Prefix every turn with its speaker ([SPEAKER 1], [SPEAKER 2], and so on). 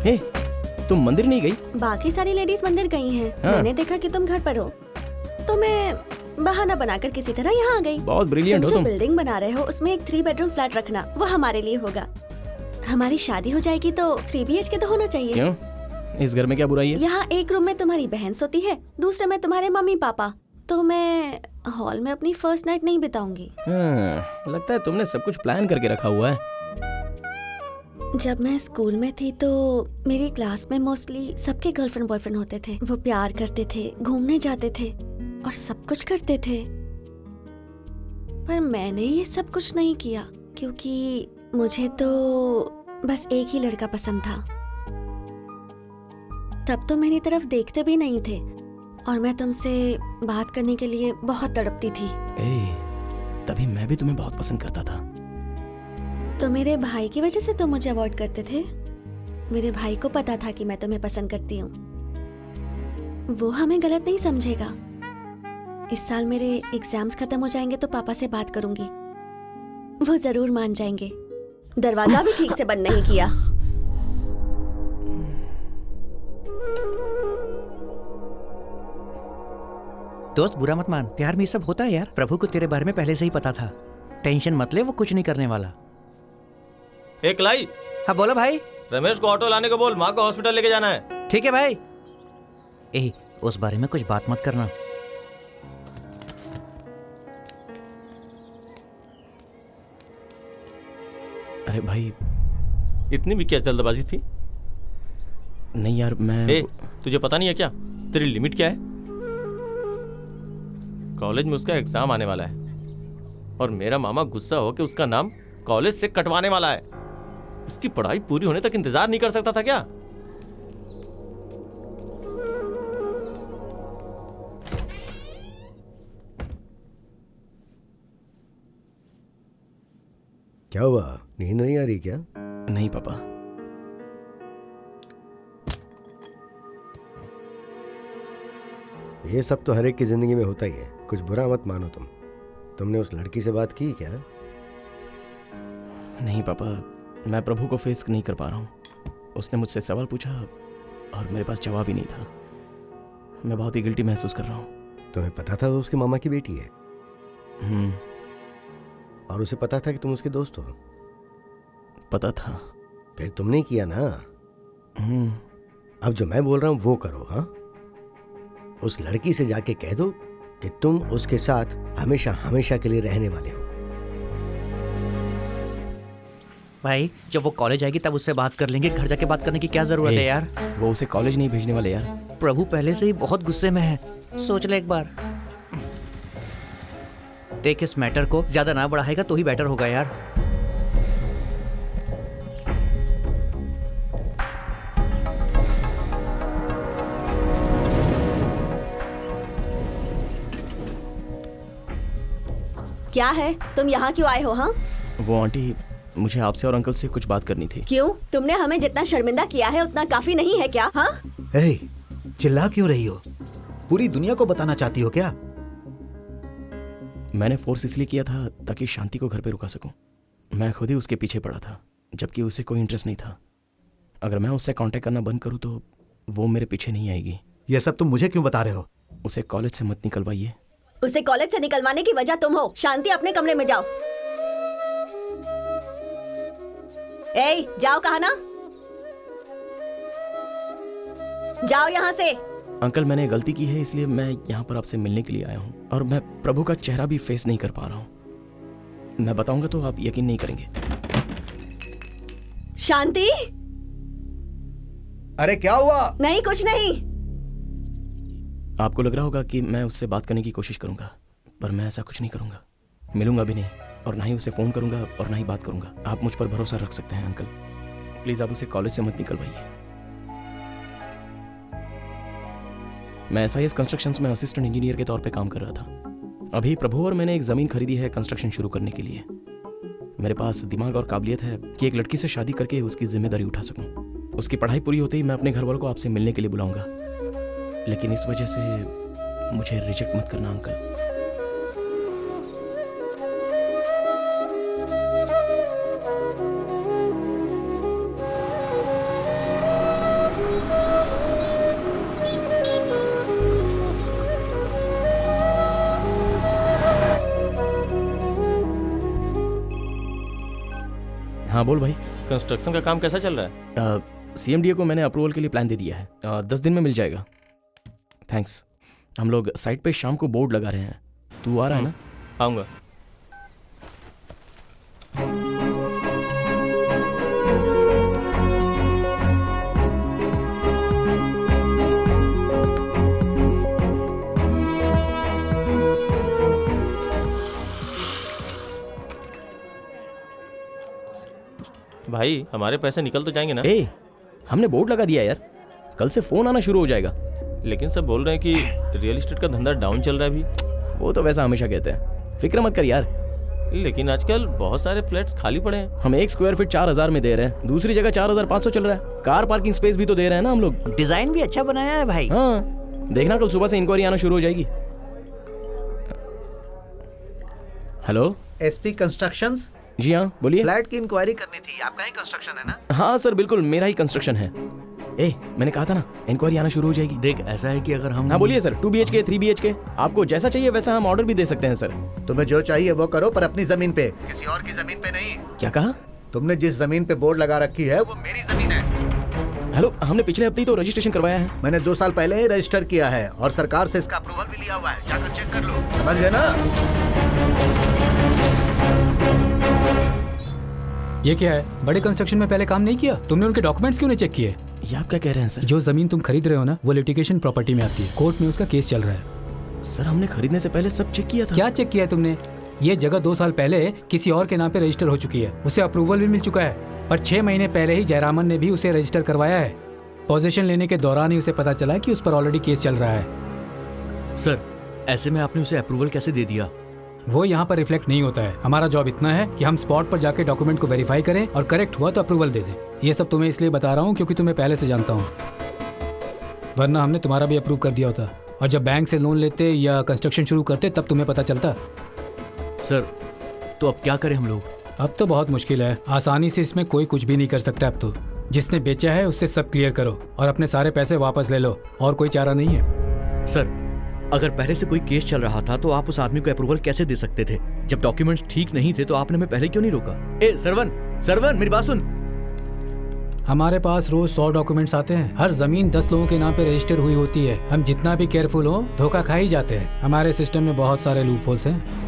[SPEAKER 1] हे, तुम मंदिर नहीं गई?
[SPEAKER 2] बाकी सारी लेडीज मंदिर गई हैं।
[SPEAKER 1] हाँ।
[SPEAKER 2] मैंने देखा कि तुम घर पर हो, तो मैं बहाना बनाकर किसी तरह यहाँ आ गई।
[SPEAKER 1] बहुत ब्रिलियंट हो
[SPEAKER 2] जो
[SPEAKER 1] तुम।
[SPEAKER 2] बिल्डिंग बना रहे हो उसमें एक 3 बेडरूम फ्लैट रखना, वो हमारे लिए होगा। हमारी शादी हो जाएगी तो 3 BHK तो होना चाहिए।
[SPEAKER 1] क्यों? इस घर में क्या बुराई है?
[SPEAKER 2] यहाँ एक रूम में तुम्हारी बहन सोती है, दूसरे में तुम्हारे मम्मी पापा। तो मैं हॉल में अपनी फर्स्ट नाइट नहीं बिताऊंगी।
[SPEAKER 1] लगता है तुमने सब कुछ प्लान करके रखा हुआ है।
[SPEAKER 2] जब मैं स्कूल में थी तो मेरी क्लास में मोस्टली सबके गर्लफ्रेंड बॉयफ्रेंड होते थे। वो प्यार करते थे, घूमने जाते थे और सब कुछ करते थे। पर मैंने ये सब कुछ नहीं किया क्योंकि मुझे तो बस एक ही लड़का पसंद था। तब तो मेरी तरफ देखते भी नहीं थे और मैं तुमसे बात करने के लिए बहुत तड़पती थी।
[SPEAKER 1] तभी मैं भी तुम्हें बहुत पसंद करता था।
[SPEAKER 2] तो मेरे भाई की वजह से तुम मुझे अवॉइड करते थे? मेरे भाई को पता था कि मैं तुम्हें पसंद करती हूँ। वो हमें गलत नहीं समझेगा। इस साल मेरे एग्जाम्स खत्म हो जाएंगे तो पापा से बात करूंगी, वो जरूर मान जाएंगे। दरवाजा भी ठीक से बंद नहीं किया।
[SPEAKER 3] दोस्त बुरा मत मान, प्यार में ये सब होता है यार। प्रभु को तेरे बारे में पहले से ही पता था। टेंशन मत ले, वो कुछ नहीं करने वाला।
[SPEAKER 4] एक लाई।
[SPEAKER 3] हाँ बोलो भाई।
[SPEAKER 4] रमेश को ऑटो लाने को बोल, माँ को हॉस्पिटल लेके जाना है।
[SPEAKER 3] ठीक है भाई। उस बारे में कुछ बात मत करना।
[SPEAKER 1] अरे भाई,
[SPEAKER 4] इतनी भी क्या जल्दबाजी थी?
[SPEAKER 1] नहीं यार, मैं
[SPEAKER 4] तुझे पता नहीं है क्या तेरी लिमिट क्या है? कॉलेज में उसका एग्जाम आने वाला है और मेरा मामा गुस्सा हो के उसका नाम कॉलेज से कटवाने वाला है। उसकी पढ़ाई पूरी होने तक इंतजार नहीं कर सकता था क्या?
[SPEAKER 5] क्या हुआ, नींद नहीं आ रही क्या?
[SPEAKER 1] नहीं पापा।
[SPEAKER 5] ये सब तो हर एक की जिंदगी में होता ही है, कुछ बुरा मत मानो। तुमने उस लड़की से बात की क्या?
[SPEAKER 1] नहीं पापा, मैं प्रभु को फेस नहीं कर पा रहा हूँ। उसने मुझसे सवाल पूछा और मेरे पास जवाब ही नहीं था। मैं बहुत ही गिल्टी महसूस कर रहा हूँ।
[SPEAKER 5] तुम्हें पता था वो उसकी मामा की बेटी है? और उसे पता था कि तुम उसके दोस्त हो?
[SPEAKER 1] पता था।
[SPEAKER 5] फिर तुमने किया ना। अब जो मैं बोल रहा हूं वो करो। हाँ, उस लड़की से जाके कह दो कि तुम उसके साथ हमेशा हमेशा के लिए रहने वाले हो।
[SPEAKER 3] भाई जब वो कॉलेज आएगी तब उससे बात कर लेंगे, घर जाके बात करने की क्या जरूरत है यार।
[SPEAKER 1] वो उसे कॉलेज नहीं भेजने वाले यार।
[SPEAKER 3] प्रभु पहले से ही बहुत गुस्से में है, सोच ले एक बार। देख, इस मैटर को ज्यादा ना बढ़ाएगा तो ही बेटर होगा यार।
[SPEAKER 2] क्या है, तुम यहाँ क्यों आए हो? हाँ,
[SPEAKER 1] वो आंटी, मुझे आपसे और अंकल से कुछ बात करनी थी।
[SPEAKER 2] क्यों? तुमने हमें जितना शर्मिंदा किया है उतना काफी नहीं है क्या? हाँ,
[SPEAKER 6] चिल्ला क्यों रही हो? पूरी दुनिया को बताना चाहती हो क्या?
[SPEAKER 1] मैंने फोर्स इसलिए किया था ताकि शांति को घर पे रुका सकूं। मैं खुद ही उसके पीछे पड़ा था, जबकि उसे कोई इंटरेस्ट नहीं था। अगर मैं उससे कांटेक्ट करना बंद करूं तो वो मेरे पीछे नहीं आएगी।
[SPEAKER 6] ये सब तुम मुझे क्यों बता रहे हो?
[SPEAKER 1] उसे कॉलेज से मत निकलवाइए।
[SPEAKER 2] उसे कॉलेज से निकलवाने की वजह तुम हो। शांति, अपने कमरे में जाओ। जाओ, कहा ना, जाओ यहाँ से।
[SPEAKER 1] अंकल, मैंने गलती की है, इसलिए मैं यहाँ पर आपसे मिलने के लिए आया हूँ और मैं प्रभु का चेहरा भी फेस नहीं कर पा रहा हूँ। मैं बताऊंगा तो आप यकीन नहीं करेंगे।
[SPEAKER 2] शांति,
[SPEAKER 6] अरे क्या हुआ?
[SPEAKER 2] नहीं, कुछ नहीं।
[SPEAKER 1] आपको लग रहा होगा कि मैं उससे बात करने की कोशिश करूंगा, पर मैं ऐसा कुछ नहीं करूंगा। मिलूंगा भी नहीं और ना ही उसे फोन करूंगा और ना ही बात करूंगा। आप मुझ पर भरोसा रख सकते हैं अंकल। प्लीज आप उसे कॉलेज से मत निकलवाइए। मैं SIS कंस्ट्रक्शंस में असिस्टेंट इंजीनियर के तौर पे काम कर रहा था। अभी प्रभु और मैंने एक जमीन खरीदी है कंस्ट्रक्शन शुरू करने के लिए। मेरे पास दिमाग और काबिलियत है कि एक लड़की से शादी करके उसकी जिम्मेदारी उठा सकूं। उसकी पढ़ाई पूरी होते ही मैं अपने घर वालों को आपसे मिलने के लिए बुलाऊंगा, लेकिन इस वजह से मुझे रिजेक्ट मत करना अंकल। हाँ बोल भाई।
[SPEAKER 4] कंस्ट्रक्शन का काम कैसा चल रहा है?
[SPEAKER 1] CMDA को मैंने अप्रूवल के लिए प्लान दे दिया है। 10 दिन में मिल जाएगा। थैंक्स। हम लोग साइट पे शाम को बोर्ड लगा रहे हैं, तू आ रहा है ना?
[SPEAKER 4] आऊँगा। भाई हमारे पैसे निकल तो जाएंगे ना?
[SPEAKER 1] ए, हमने बोर्ड लगा दिया यार, कल से फोन आना शुरू हो जाएगा।
[SPEAKER 4] लेकिन सब बोल रहे हैं कि रियल एस्टेट का धंधा डाउन चल रहा है अभी।
[SPEAKER 1] वो तो वैसा हमेशा कहते हैं, फिक्र मत कर यार।
[SPEAKER 4] लेकिन आजकल बहुत सारे फ्लैट्स खाली पड़े हैं।
[SPEAKER 1] हम 1 स्क्वायर फीट 4000 में दे रहे हैं, दूसरी जगह 4500 चल रहा है। कार पार्किंग स्पेस भी तो दे रहे हैं ना हम लोग।
[SPEAKER 3] डिजाइन भी अच्छा बनाया है भाई।
[SPEAKER 1] हाँ, देखना कल सुबह से इंक्वायरी आना शुरू हो जाएगी। हेलो
[SPEAKER 6] एसपी कंस्ट्रक्शंस,
[SPEAKER 1] जी हाँ बोलिए।
[SPEAKER 6] फ्लैट की इंक्वायरी करनी थी। आपका ही कंस्ट्रक्शन है ना?
[SPEAKER 1] हाँ सर बिल्कुल, मेरा ही कंस्ट्रक्शन है। मैंने कहा था ना इंक्वायरी आना शुरू हो जाएगी।
[SPEAKER 3] देख ऐसा है कि अगर हम
[SPEAKER 1] हाँ बोलिए सर। 2 BHK 3 BHK आपको जैसा चाहिए वैसा हम ऑर्डर भी दे सकते हैं सर।
[SPEAKER 6] तुम्हें जो चाहिए वो करो, पर अपनी जमीन पे, किसी और की जमीन पे नहीं।
[SPEAKER 1] क्या कहा?
[SPEAKER 6] तुमने जिस जमीन पे बोर्ड लगा रखी है वो मेरी जमीन है।
[SPEAKER 1] हेलो, हमने पिछले हफ्ते ही तो रजिस्ट्रेशन करवाया है।
[SPEAKER 6] मैंने 2 साल पहले ही रजिस्टर किया है और सरकार से इसका अप्रूवल भी लिया हुआ है। जाकर चेक कर लो, समझ गए ना?
[SPEAKER 7] ये क्या है? बड़े कंस्ट्रक्शन में पहले काम नहीं किया? तुमने उनके डॉक्यूमेंट्स क्यों नहीं चेक किए?
[SPEAKER 1] ये आप क्या कह रहे हैं सर?
[SPEAKER 7] जो जमीन तुम खरीद रहे हो ना, वो लिटिगेशन प्रॉपर्टी में आती है। कोर्ट में उसका केस चल रहा है।
[SPEAKER 1] सर हमने खरीदने से पहले सब चेक किया था।
[SPEAKER 7] क्या चेक किया है तुमने? ये जगह 2 साल पहले किसी और के नाम पे रजिस्टर हो चुकी है, उसे अप्रूवल भी मिल चुका है। पर 6 महीने पहले ही जयरामन ने भी उसे रजिस्टर करवाया है। पोजीशन लेने के दौरान ही उसे पता चला कि उस पर ऑलरेडी केस चल रहा है।
[SPEAKER 3] सर ऐसे में आपने उसे अप्रूवल कैसे दे दिया?
[SPEAKER 7] वो यहाँ पर रिफ्लेक्ट नहीं होता है। हमारा जॉब इतना है कि हम स्पॉट पर जाके डॉक्यूमेंट को वेरीफाई करें और करेक्ट हुआ तो अप्रूवल दे दें। ये सब तुम्हें इसलिए बता रहा हूँ क्योंकि तुम्हें पहले से जानता हूँ, वरना हमने तुम्हारा भी अप्रूव कर दिया होता। और जब बैंक से लोन लेते या कंस्ट्रक्शन शुरू करते तब तुम्हें पता चलता।
[SPEAKER 3] सर तो अब क्या करें हम लोग?
[SPEAKER 7] अब तो बहुत मुश्किल है, आसानी से इसमें कोई कुछ भी नहीं कर सकता। अब तो जिसने बेचा है उससे सब क्लियर करो और अपने सारे पैसे वापस ले लो, और कोई चारा नहीं है।
[SPEAKER 3] सर अगर पहले से कोई केस चल रहा था तो आप उस आदमी को अप्रूवल कैसे दे सकते थे? जब डॉक्यूमेंट्स ठीक नहीं थे तो आपने हमें पहले क्यों नहीं रोका? ए सरवन मेरी बात सुन।
[SPEAKER 7] हमारे पास रोज 100 डॉक्यूमेंट्स आते हैं। हर जमीन 10 लोगों के नाम पे रजिस्टर हुई होती है। हम जितना भी केयरफुल हो, धोखा खा ही जाते हैं। हमारे सिस्टम में बहुत सारे लूप होल्स हैं।